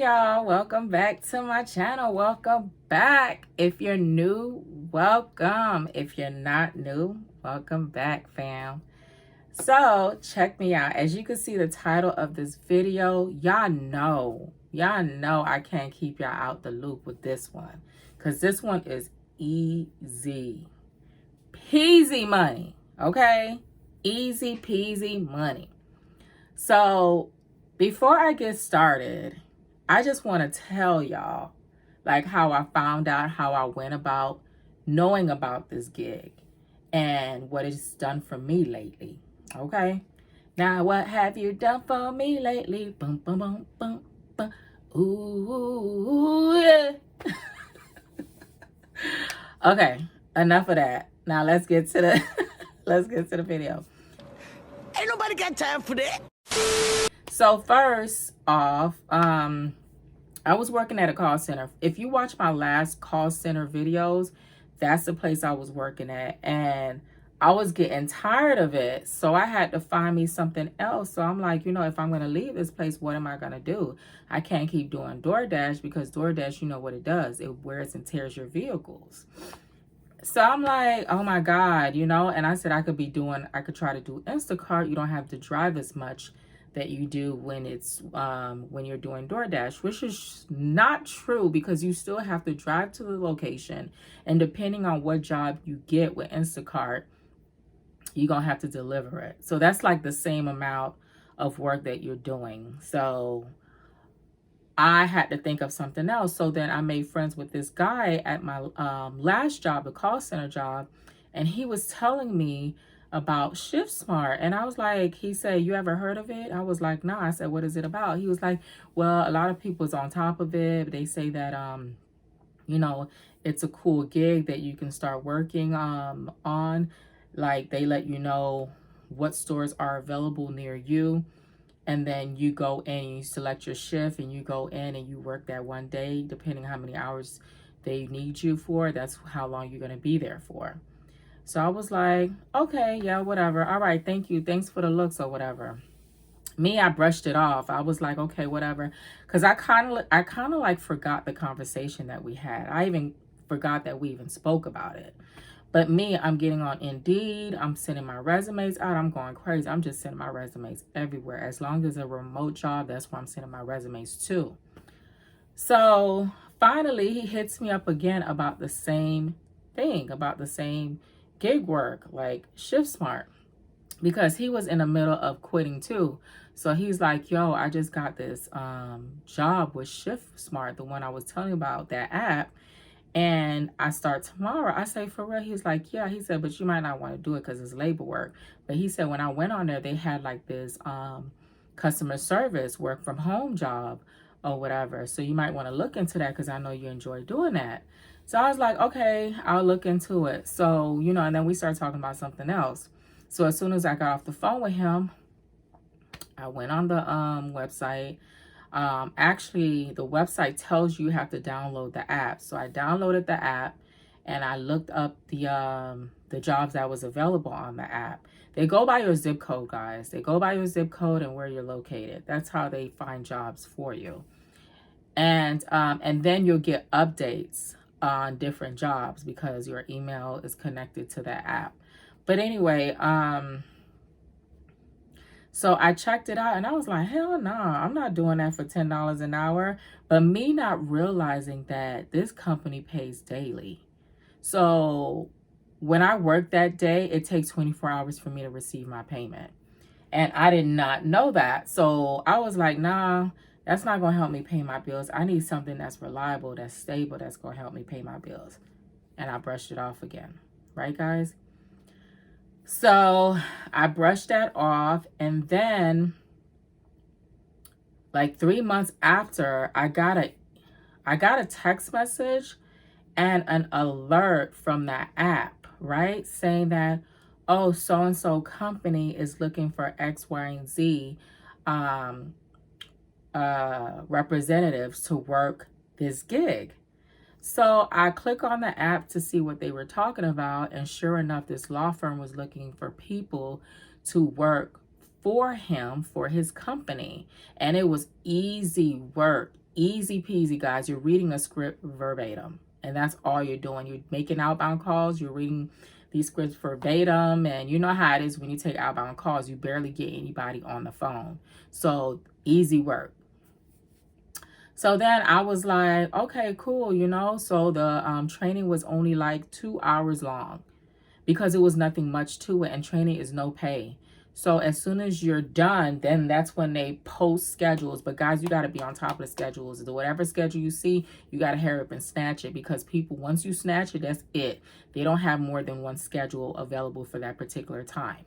y'all, welcome back to my channel. Welcome back. If you're new, welcome. If you're not new, welcome back, fam. So check me out. As you can see the title of this video, y'all know I can't keep y'all out the loop with this one, because this one is easy peasy money. Okay, easy peasy money. So before I get started, I just want to tell y'all like how I found out, how I went about knowing about this gig and what it's done for me lately. Okay. Now, what have you done for me lately? Bum, bum, bum, bum, bum. Ooh, yeah. Okay, enough of that. Now let's get to the let's get to the video. Ain't nobody got time for that. So first off, I was working at a call center. If you watch my last call center videos, that's the place I was working at. And I was getting tired of it. So I had to find me something else. So I'm like, if I'm going to leave this place, what am I going to do? I can't keep doing DoorDash, because DoorDash, you know what it does. It wears and tears your vehicles. So I'm like, oh my God, and I said I could try to do Instacart. You don't have to drive as much that you do when it's when you're doing DoorDash, which is not true, because you still have to drive to the location, and depending on what job you get with Instacart, you're gonna have to deliver it. So that's like the same amount of work that you're doing. So I had to think of something else. So then I made friends with this guy at my last job, the call center job, and he was telling me about Shiftsmart. And I was like, he said, you ever heard of it? I was like, no. I said, what is it about? He was like, well, a lot of people's on top of it. They say that, it's a cool gig that you can start working on. Like, they let you know what stores are available near you. And then you go in and you select your shift, and you go in and you work that one day, depending how many hours they need you for. That's how long you're going to be there for. So I was like, okay, yeah, whatever. All right, thank you. Thanks for the looks or whatever. Me, I brushed it off. I was like, okay, whatever. Because I kind of like forgot the conversation that we had. I even forgot that we even spoke about it. But me, I'm getting on Indeed. I'm sending my resumes out. I'm going crazy. I'm just sending my resumes everywhere. As long as a remote job, that's where I'm sending my resumes to. So finally, he hits me up again about the same thing, about the same gig work, like Shiftsmart, because he was in the middle of quitting too. So he's like, yo, I just got this job with Shiftsmart, the one I was telling you about, that app. And I start tomorrow. I say, for real? He's like, yeah. He said, but you might not want to do it because it's labor work. But he said, when I went on there, they had like this customer service work from home job or whatever. So you might want to look into that, because I know you enjoy doing that. So I was like, okay, I'll look into it. So, and then we started talking about something else. So as soon as I got off the phone with him, I went on the website. Actually, the website tells you have to download the app. So I downloaded the app, and I looked up the jobs that was available on the app. They go by your zip code, guys. They go by your zip code and where you're located. That's how they find jobs for you. And then you'll get updates on different jobs, because your email is connected to that app. But anyway, so I checked it out, and I was like, hell no, I'm not doing that for $10 an hour. But me not realizing that this company pays daily. So when I work that day, it takes 24 hours for me to receive my payment. And I did not know that. So I was like, nah, that's not going to help me pay my bills. I need something that's reliable, that's stable, that's going to help me pay my bills. And I brushed it off again. Right, guys? So I brushed that off, and then like 3 months after, I got a text message and an alert from that app, right? Saying that, oh, so-and-so company is looking for X, Y, and Z representatives to work this gig. So I click on the app to see what they were talking about, and sure enough, this law firm was looking for people to work for him, for his company. And it was easy work, easy peasy, guys. You're reading a script verbatim, and that's all you're doing. You're making outbound calls. You're reading these scripts verbatim, and you know how it is when you take outbound calls. You barely get anybody on the phone. So easy work. So then I was like, okay, cool, you know. So the training was only like 2 hours long because it was nothing much to it, and training is no pay. So as soon as you're done, then that's when they post schedules. But guys, you got to be on top of the schedules. Whatever schedule you see, you got to hurry up and snatch it, because people, once you snatch it, that's it. They don't have more than one schedule available for that particular time.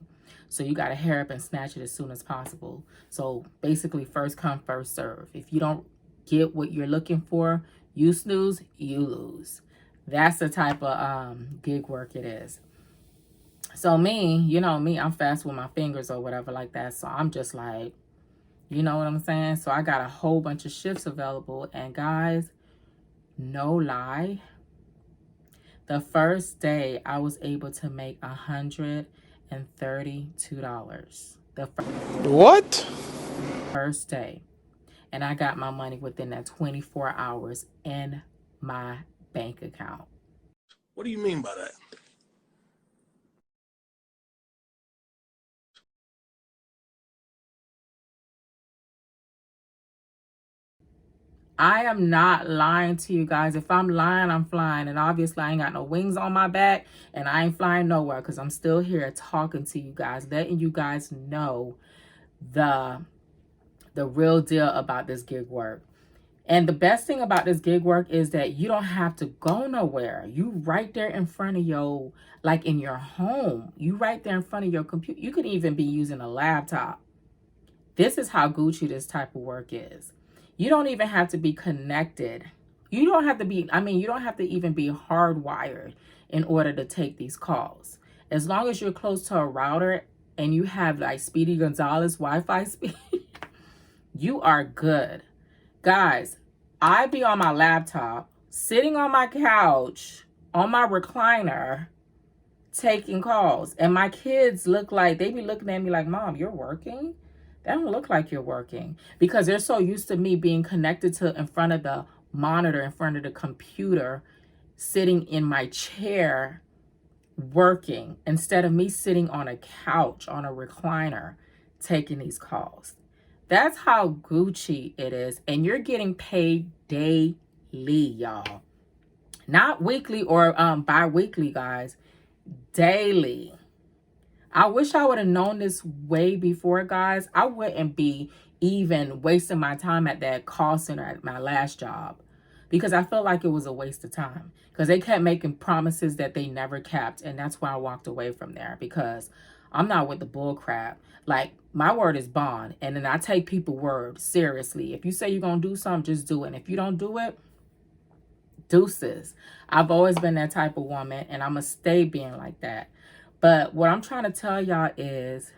So you got to hurry up and snatch it as soon as possible. So basically, first come, first serve. If you don't get what you're looking for, you snooze, you lose. That's the type of gig work it is. So me, you know me, I'm fast with my fingers or whatever like that. So I'm just like, you know what I'm saying? So I got a whole bunch of shifts available. And guys, no lie, the first day I was able to make $132. What? First day. And I got my money within that 24 hours in my bank account. What do you mean by that? I am not lying to you guys. If I'm lying, I'm flying. And obviously, I ain't got no wings on my back. And I ain't flying nowhere, because I'm still here talking to you guys, letting you guys know the real deal about this gig work. And the best thing about this gig work is that you don't have to go nowhere. You right there in front of your, like in your home. You right there in front of your computer. You could even be using a laptop. This is how Gucci this type of work is. You don't even have to be connected. You don't have to be, you don't have to even be hardwired in order to take these calls. As long as you're close to a router and you have like Speedy Gonzalez Wi-Fi speed, you are good. Guys, I be on my laptop, sitting on my couch, on my recliner, taking calls. And my kids look like, they be looking at me like, Mom, you're working? That don't look like you're working, because they're so used to me being connected to in front of the monitor, in front of the computer, sitting in my chair working, instead of me sitting on a couch, on a recliner, taking these calls. That's how Gucci it is. And you're getting paid daily, y'all. Not weekly or bi-weekly, guys. Daily. I wish I would have known this way before, guys. I wouldn't be even wasting my time at that call center at my last job, because I felt like it was a waste of time, because they kept making promises that they never kept. And that's why I walked away from there, because I'm not with the bull crap. Like, my word is bond, and then I take people's word seriously. If you say you're going to do something, just do it. And if you don't do it, deuces. I've always been that type of woman, and I'm going to stay being like that. But what I'm trying to tell y'all is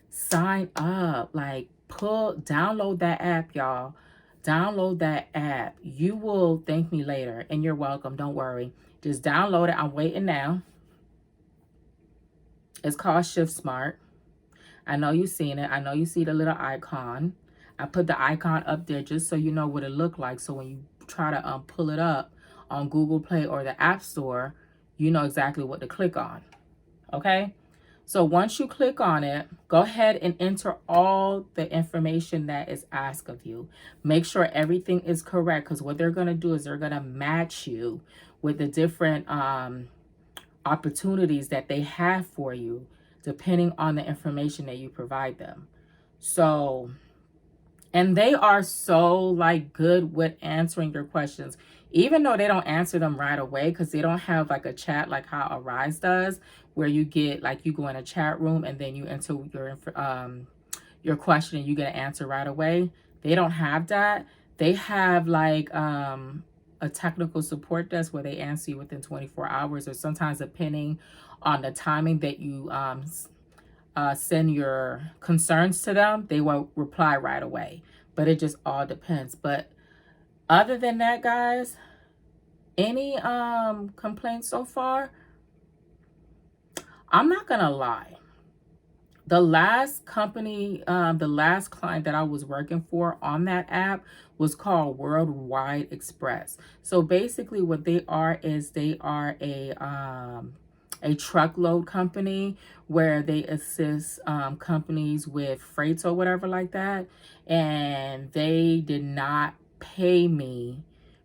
sign up. Like, download that app, y'all. Download that app. You will thank me later, and you're welcome. Don't worry. Just download it. I'm waiting now. It's called Shiftsmart. I know you've seen it. I know you see the little icon. I put the icon up there just so you know what it looked like. So when you try to pull it up on Google Play or the App Store, you know exactly what to click on. Okay? So once you click on it, go ahead and enter all the information that is asked of you. Make sure everything is correct, because what they're going to do is they're going to match you with the different opportunities that they have for you, depending on the information that you provide them. So, and they are so like good with answering your questions, even though they don't answer them right away, because they don't have like a chat like how Arise does, where you get like, you go in a chat room and then you enter your question and you get an answer right away. They don't have that. They have like a technical support desk where they answer you within 24 hours, or sometimes depending on the timing that you send your concerns to them, they will reply right away. But it just all depends. But other than that, guys, any complaints so far? I'm not gonna lie. The last company, the last client that I was working for on that app was called Worldwide Express. So basically what they are is they are a truckload company where they assist companies with freights or whatever like that. And they did not pay me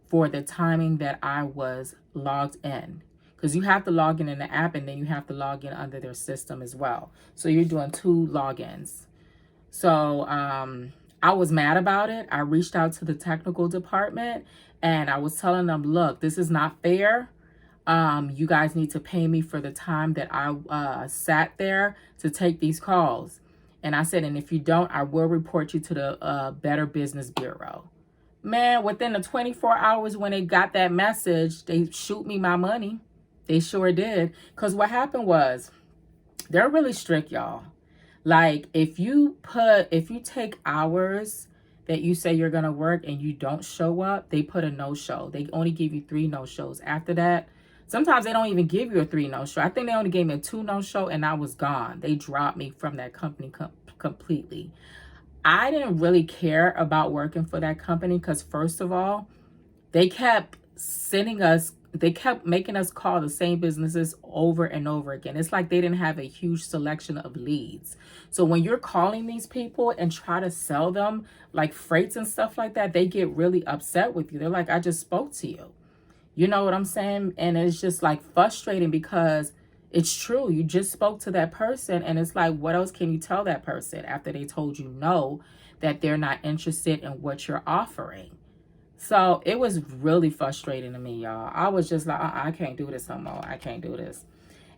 for the timing that I was logged in, because you have to log in the app and then you have to log in under their system as well. So you're doing 2 logins. So I was mad about it. I reached out to the technical department and I was telling them, look, this is not fair. You guys need to pay me for the time that I sat there to take these calls. And I said, and if you don't, I will report you to the Better Business Bureau. Man, within the 24 hours when they got that message, they shoot me my money. They sure did. Because what happened was, they're really strict, y'all. Like, if you take hours that you say you're going to work and you don't show up, they put a no-show. They only give you 3 no-shows. After that, sometimes they don't even give you a 3 no-show. I think they only gave me a 2 no-show and I was gone. They dropped me from that company completely. I didn't really care about working for that company because, first of all, they kept making us call the same businesses over and over again. It's like they didn't have a huge selection of leads. So when you're calling these people and try to sell them like freights and stuff like that, they get really upset with you. They're like, I just spoke to you. You know what I'm saying? And it's just like frustrating because it's true. You just spoke to that person and it's like, what else can you tell that person after they told you no, that they're not interested in what you're offering? So it was really frustrating to me, y'all. I was just like, I can't do this no more. I can't do this.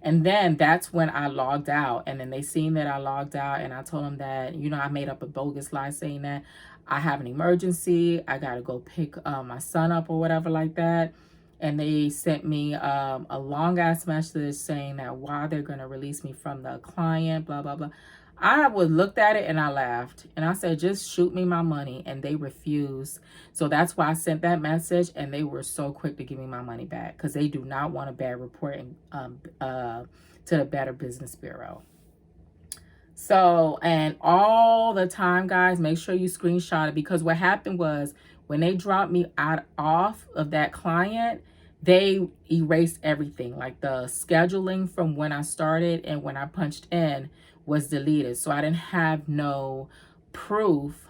And then that's when I logged out. And then they seen that I logged out and I told them that, you know, I made up a bogus lie saying that I have an emergency. I got to go pick my son up or whatever like that. And they sent me a long ass message saying that why they're going to release me from the client, blah, blah, blah. I looked at it and I laughed and I said, just shoot me my money. And they refused. So that's why I sent that message and they were so quick to give me my money back because they do not want a bad report to the Better Business Bureau. So, and all the time, guys, make sure you screenshot it because what happened was when they dropped me off of that client, they erased everything. Like the scheduling from when I started and when I punched in was deleted. So I didn't have no proof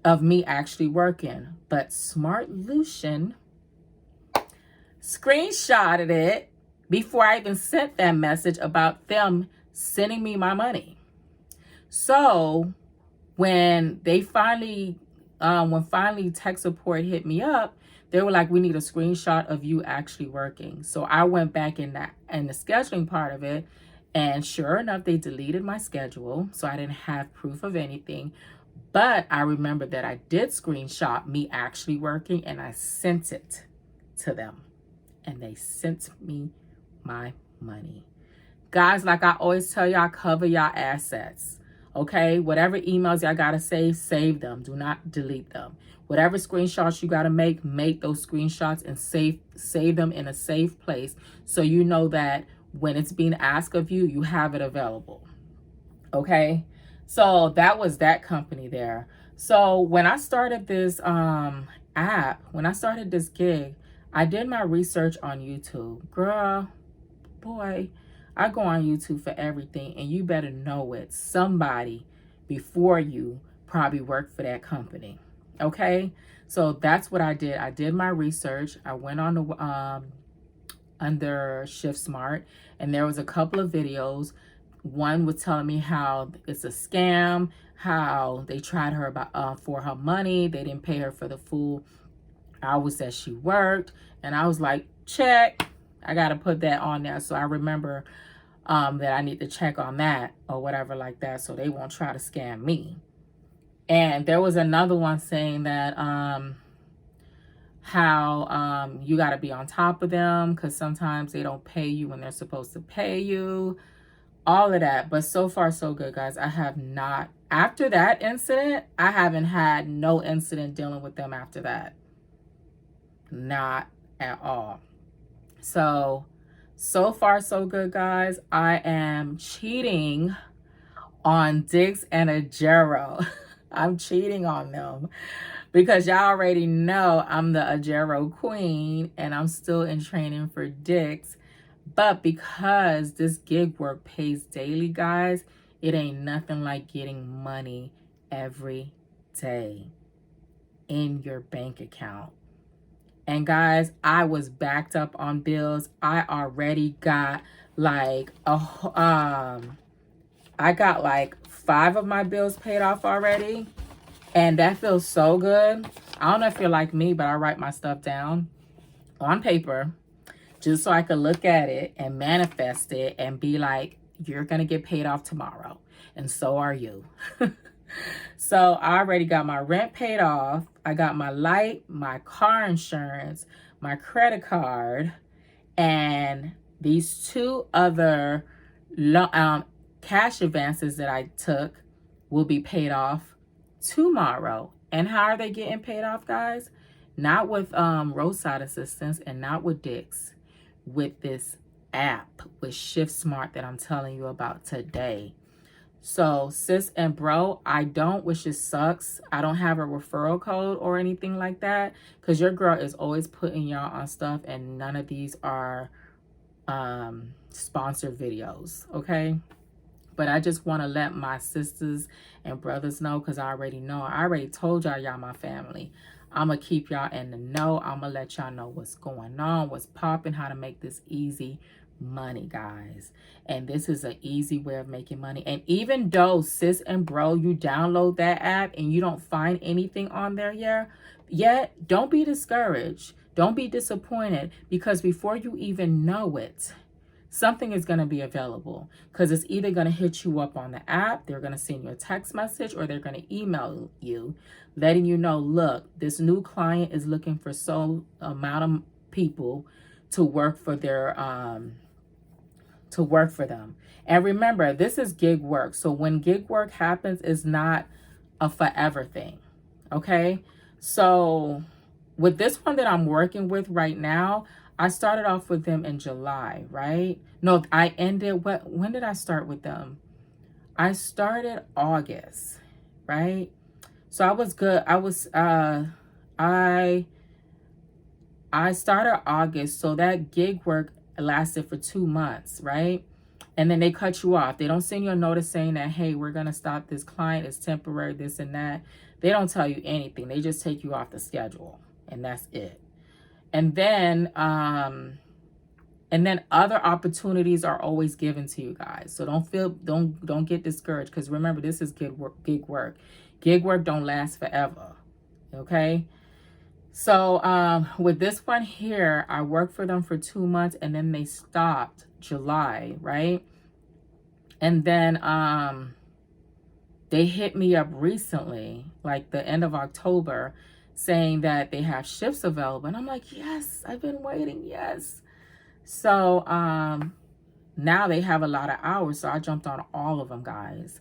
of me actually working. But Smart Lushyn screenshotted it before I even sent that message about them sending me my money. So when they finally tech support hit me up, they were like, we need a screenshot of you actually working. So I went back in the scheduling part of it. And sure enough, they deleted my schedule. So I didn't have proof of anything. But I remember that I did screenshot me actually working and I sent it to them. And they sent me my money. Guys, like I always tell y'all, cover y'all assets. Okay? Whatever emails y'all got to save them. Do not delete them. Whatever screenshots you got to make those screenshots and save them in a safe place so you know that when it's being asked of you, you have it available. Okay? So that was that company there. So when I started this app, when I started this gig, I did my research on YouTube. Girl, boy, I go on YouTube for everything and you better know it. Somebody before you probably worked for that company. Okay? So that's what I did. I did my research. I went on the under Shiftsmart and there was a couple of videos. One was telling me how it's a scam, how they tried her for her money. They didn't pay her for the full hours that she worked. And I was like, check. I got to put that on there. So I remember that I need to check on that or whatever like that so they won't try to scam me. And there was another one saying that how you got to be on top of them because sometimes they don't pay you when they're supposed to pay you. All of that. But so far, so good, guys. I have not, after that incident, I haven't had no incident dealing with them after that. Not at all. So far, so good, guys. I am cheating on Dix and Ajero. I'm cheating on them because y'all already know I'm the Ajero queen and I'm still in training for Dix. But because this gig work pays daily, guys, it ain't nothing like getting money every day in your bank account. And guys, I was backed up on bills. I already got like I got like 5 of my bills paid off already. And that feels so good. I don't know if you're like me, but I write my stuff down on paper just so I could look at it and manifest it and be like, you're going to get paid off tomorrow. And so are you. So I already got my rent paid off. I got my light, my car insurance, my credit card, and these 2 other cash advances that I took will be paid off tomorrow. And how are they getting paid off, guys? Not with roadside assistance and not with Dix, with this app with Shiftsmart that I'm telling you about today. So sis and bro, I don't, which it sucks, I don't have a referral code or anything like that, because your girl is always putting y'all on stuff and none of these are sponsored videos, okay? But I just want to let my sisters and brothers know, because I already know, I already told y'all my family. I'm going to keep y'all in the know. I'm going to let y'all know what's going on, what's popping, how to make this easy money, guys. And this is an easy way of making money. And even though sis and bro, you download that app and you don't find anything on there yet, don't be discouraged. Don't be disappointed, because before you even know it, something is going to be available, because it's either going to hit you up on the app, they're going to send you a text message, or they're going to email you letting you know, look, this new client is looking for so amount of people to work for their them. And remember, this is gig work. So when gig work happens, it's not a forever thing. Okay? So with this one that I'm working with right now, I started off with them in July, right? No, I ended, when did I start with them? I started August, right? So I was good. I started August, so that gig work lasted for 2 months, right? And then they cut you off. They don't send you a notice saying that, hey, we're going to stop this client. It's temporary, this and that. They don't tell you anything. They just take you off the schedule, and that's it. And then other opportunities are always given to you guys. So don't get discouraged, because remember, this is gig work. Gig work don't last forever. Okay? So with this one here, I worked for them for 2 months, and then they stopped July, right? And then they hit me up recently, like the end of October, saying that they have shifts available. And I'm like, yes, I've been waiting, yes. So now they have a lot of hours, so I jumped on all of them, guys.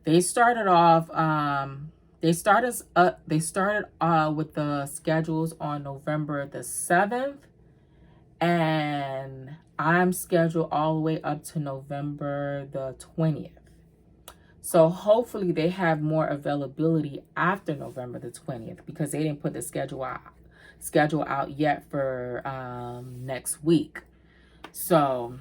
They started off, they started with the schedules on November the 7th, and I'm scheduled all the way up to November the 20th. So hopefully they have more availability after November the 20th, because they didn't put the schedule out yet for next week. So,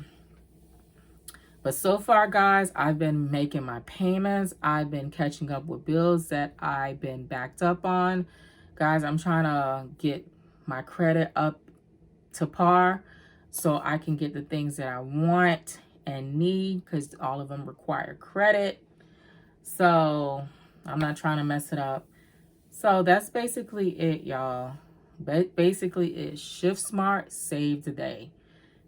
but so far, guys, I've been making my payments. I've been catching up with bills that I've been backed up on. Guys, I'm trying to get my credit up to par so I can get the things that I want and need, because all of them require credit. So I'm not trying to mess it up. So that's basically it, y'all. But basically it's Shiftsmart, save the day.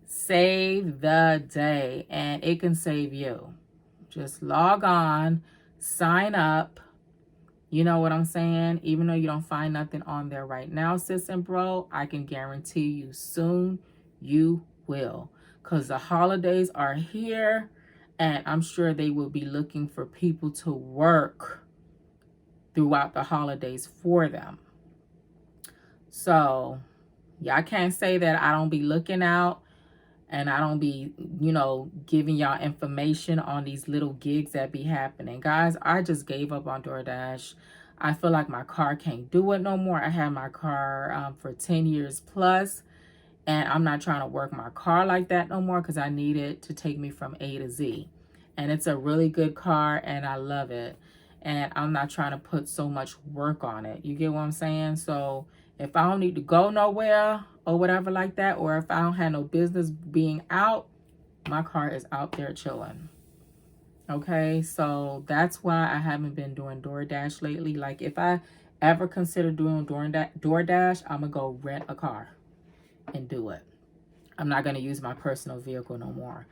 Save the day, and it can save you. Just log on, sign up. You know what I'm saying? Even though you don't find nothing on there right now, sis and bro, I can guarantee you soon you will. Because the holidays are here, and I'm sure they will be looking for people to work throughout the holidays for them. So, y'all can't say that I don't be looking out and I don't be, you know, giving y'all information on these little gigs that be happening. Guys, I just gave up on DoorDash. I feel like my car can't do it no more. I had my car for 10 years plus, and I'm not trying to work my car like that no more because I need it to take me from A to Z. And it's a really good car, and I love it. And I'm not trying to put so much work on it. You get what I'm saying? So if I don't need to go nowhere or whatever like that, or if I don't have no business being out, my car is out there chilling. Okay, so that's why I haven't been doing DoorDash lately. Like, if I ever consider doing DoorDash, I'm going to go rent a car and do it. I'm not going to use my personal vehicle no more.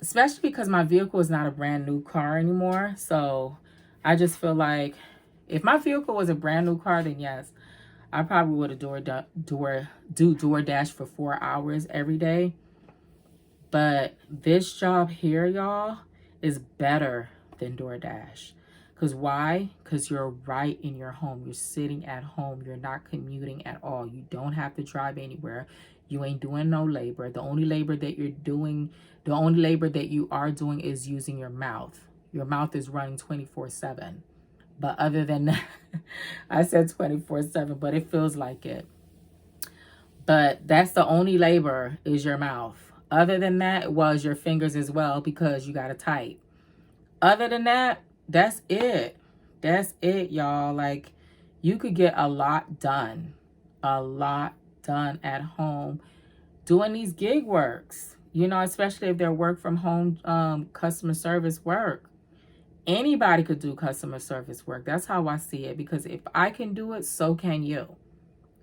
Especially because my vehicle is not a brand new car anymore. So I just feel like if my vehicle was a brand new car, then yes, I probably would have do DoorDash for 4 hours every day. But this job here, y'all, is better than DoorDash. Because why? Because you're right in your home. You're sitting at home. You're not commuting at all. You don't have to drive anywhere. You ain't doing no labor. The only labor that you are doing is using your mouth. Your mouth is running 24/7. But other than that, I said 24/7, but it feels like it. But that's the only labor, is your mouth. Other than that, it was your fingers as well, because you got to type. Other than that, that's it. That's it, y'all. Like, you could get a lot done. A lot done at home doing these gig works. You know, especially if they're work from home customer service work. Anybody could do customer service work. That's how I see it. Because if I can do it, so can you.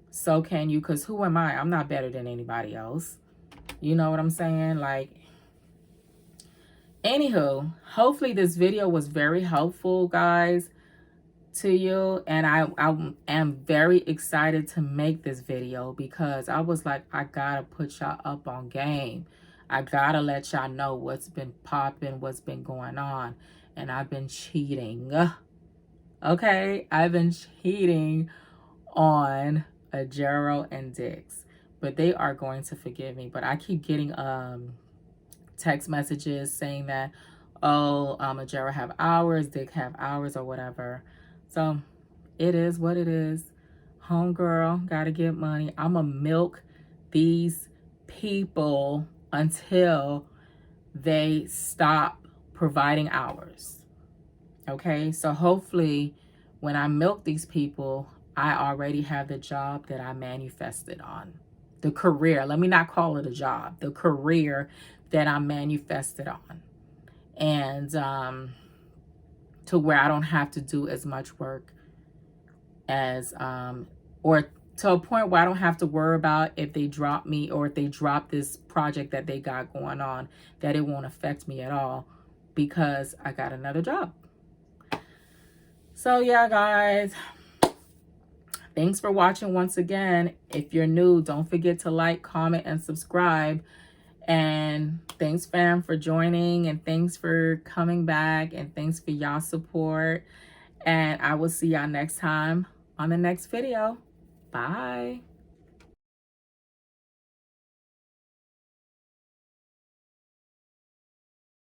So can you. Because who am I? I'm not better than anybody else. You know what I'm saying? Like, anywho, hopefully this video was very helpful, guys, to you. And I am very excited to make this video because I was like, I gotta put y'all up on game. I gotta let y'all know what's been popping, what's been going on. And I've been cheating. Okay? I've been cheating on Ajero and Dix. But they are going to forgive me. But I keep getting text messages saying that, oh, Ajero have hours, Dick have hours, or whatever. So it is what it is. Homegirl, gotta get money. I'ma milk these people until they stop providing hours. Okay, so hopefully when I milk these people, I already have the job that I manifested on. The career, let me not call it a job, the career that I manifested on. And to where I don't have to do as much work as, or to a point where I don't have to worry about if they drop me or if they drop this project that they got going on, that it won't affect me at all because I got another job. So yeah, guys, thanks for watching once again. If you're new, don't forget to like, comment, and subscribe. And thanks, fam, for joining, and thanks for coming back, and thanks for y'all support. And I will see y'all next time on the next video. Bye.